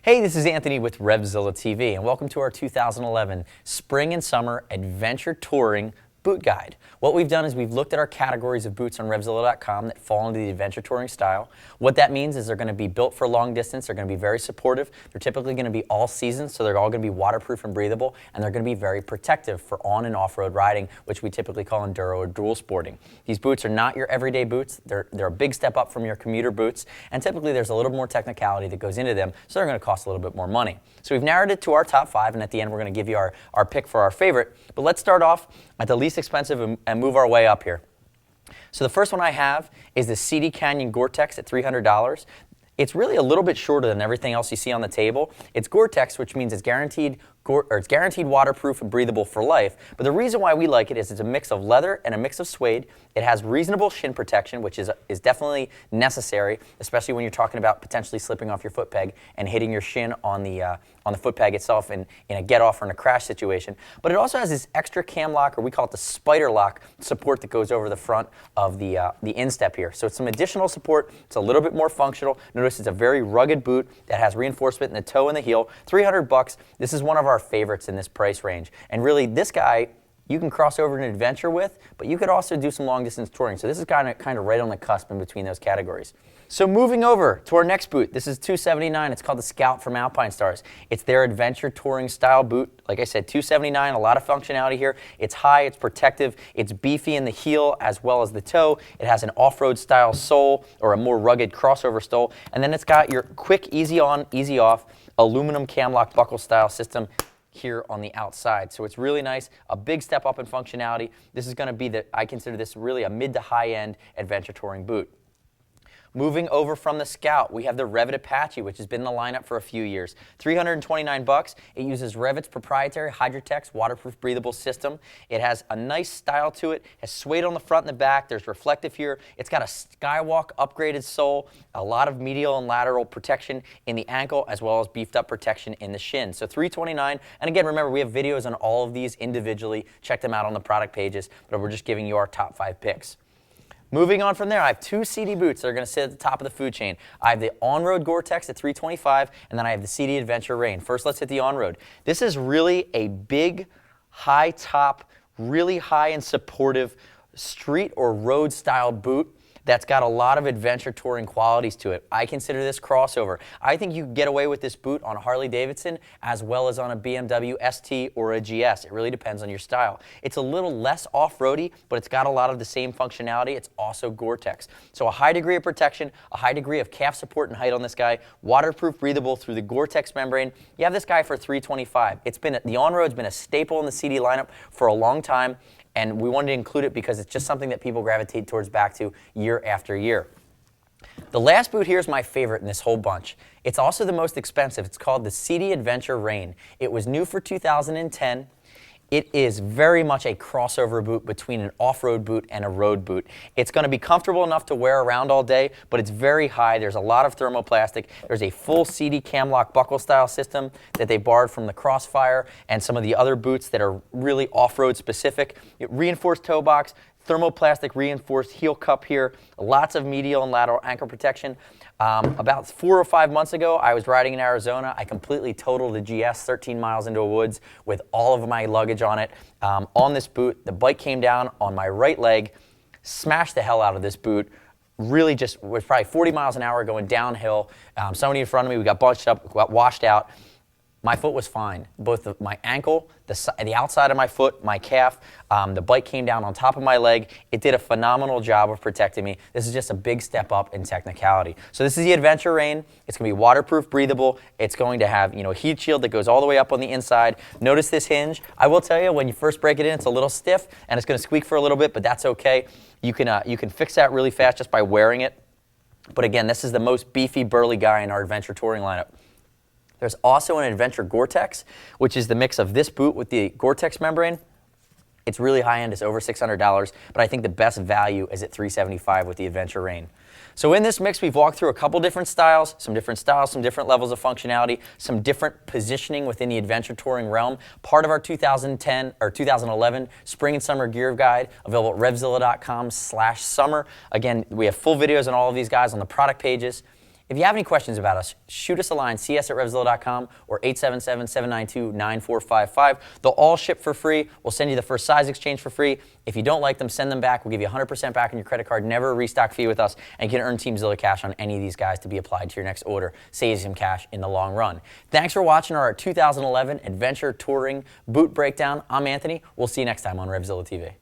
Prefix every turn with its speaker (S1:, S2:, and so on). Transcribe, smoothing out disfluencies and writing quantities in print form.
S1: Hey, this is Anthony with RevZilla TV, and welcome to our 2011 Spring and Summer Adventure Touring Boot Guide. What we've done is we've looked at our categories of boots on RevZilla.com that fall into the adventure touring style. What that means is they're going to be built for long distance, they're going to be very supportive, they're typically going to be all season, so they're all going to be waterproof and breathable, and they're going to be very protective for on and off-road riding, which we typically call enduro or dual sporting. These boots are not your everyday boots, they're a big step up from your commuter boots, and typically there's a little more technicality that goes into them, so they're going to cost a little bit more money. So we've narrowed it to our top 5, and at the end we're going to give you our pick for our favorite, but let's start off at the least expensive and move our way up here. So the first one I have is the Sidi Canyon Gore-Tex at $300. It's really a little bit shorter than everything else you see on the table. It's Gore-Tex, which means it's guaranteed waterproof and breathable for life. But the reason why we like it is it's a mix of leather and a mix of suede. It has reasonable shin protection, which is definitely necessary, especially when you're talking about potentially slipping off your foot peg and hitting your shin on the foot peg itself in a get-off or in a crash situation. But it also has this extra cam lock, or we call it the spider lock support that goes over the front of the instep here. So it's some additional support. It's a little bit more functional. Notice it's a very rugged boot that has reinforcement in the toe and the heel. $300. This is one of our favorites in this price range. And really, this guy you can cross over an adventure with, but you could also do some long distance touring. So this is kind of right on the cusp in between those categories. So moving over to our next boot, this is $279. It's called the Scout from Alpinestars. It's their adventure touring style boot. Like I said, $279, a lot of functionality here. It's high, it's protective, it's beefy in the heel as well as the toe. It has an off-road style sole or a more rugged crossover sole. And then it's got your quick, easy on, easy off aluminum cam lock buckle style system here on the outside. So it's really nice, a big step up in functionality. This is going to be I consider this really a mid to high end adventure touring boot. Moving over from the Scout, we have the REV'IT Apache, which has been in the lineup for a few years. $329. It uses REV'IT's proprietary Hydratex waterproof breathable system. It has a nice style to it, has suede on the front and the back, there's reflective here. It's got a Skywalk upgraded sole, a lot of medial and lateral protection in the ankle, as well as beefed up protection in the shin. So $329, and again, remember, we have videos on all of these individually. Check them out on the product pages, but we're just giving you our top 5 picks. Moving on from there, I have 2 Sidi boots that are going to sit at the top of the food chain. I have the on-road Gore-Tex at $325, and then I have the Sidi Adventure Rain. First, let's hit the on-road. This is really a big, high top, really high and supportive street or road style boot that's got a lot of adventure touring qualities to it. I consider this crossover. I think you can get away with this boot on a Harley-Davidson as well as on a BMW ST or a GS. It really depends on your style. It's a little less off-roady, but it's got a lot of the same functionality. It's also Gore-Tex. So a high degree of protection, a high degree of calf support and height on this guy, waterproof, breathable through the Gore-Tex membrane. You have this guy for $325. The on-road's been a staple in the Sidi lineup for a long time, and we wanted to include it because it's just something that people gravitate towards back to year after year. The last boot here is my favorite in this whole bunch. It's also the most expensive. It's called the Sidi Adventure Rain. It was new for 2010. It is very much a crossover boot between an off-road boot and a road boot. It's going to be comfortable enough to wear around all day, but it's very high. There's a lot of thermoplastic. There's a full Sidi cam lock buckle style system that they borrowed from the Crossfire and some of the other boots that are really off-road specific. Reinforced toe box, thermoplastic reinforced heel cup here, lots of medial and lateral ankle protection. About 4 or 5 months ago, I was riding in Arizona. I completely totaled the GS 13 miles into a woods with all of my luggage on it. On this boot, the bike came down on my right leg, smashed the hell out of this boot. Really just was probably 40 miles an hour going downhill. Somebody in front of me, we got bunched up, got washed out. My foot was fine. Both my ankle, the outside of my foot, my calf, the bike came down on top of my leg. It did a phenomenal job of protecting me. This is just a big step up in technicality. So this is the Adventure Rain. It's going to be waterproof, breathable. It's going to have a heat shield that goes all the way up on the inside. Notice this hinge. I will tell you, when you first break it in, it's a little stiff and it's going to squeak for a little bit, but that's okay. You can fix that really fast just by wearing it. But again, this is the most beefy, burly guy in our adventure touring lineup. There's also an Adventure Gore-Tex, which is the mix of this boot with the Gore-Tex membrane. It's really high-end. It's over $600, but I think the best value is at $375 with the Adventure Rain. So in this mix, we've walked through a couple different styles, some different levels of functionality, some different positioning within the adventure touring realm. Part of our 2011 Spring and Summer Gear Guide, available at RevZilla.com/summer. Again, we have full videos on all of these guys on the product pages. If you have any questions about us, shoot us a line, cs@RevZilla.com or 877-792-9455. They'll all ship for free. We'll send you the first size exchange for free. If you don't like them, send them back. We'll give you 100% back on your credit card, never a restock fee with us, and you can earn Team Zilla cash on any of these guys to be applied to your next order. Save you some cash in the long run. Thanks for watching our 2011 Adventure Touring Boot Breakdown. I'm Anthony. We'll see you next time on RevZilla TV.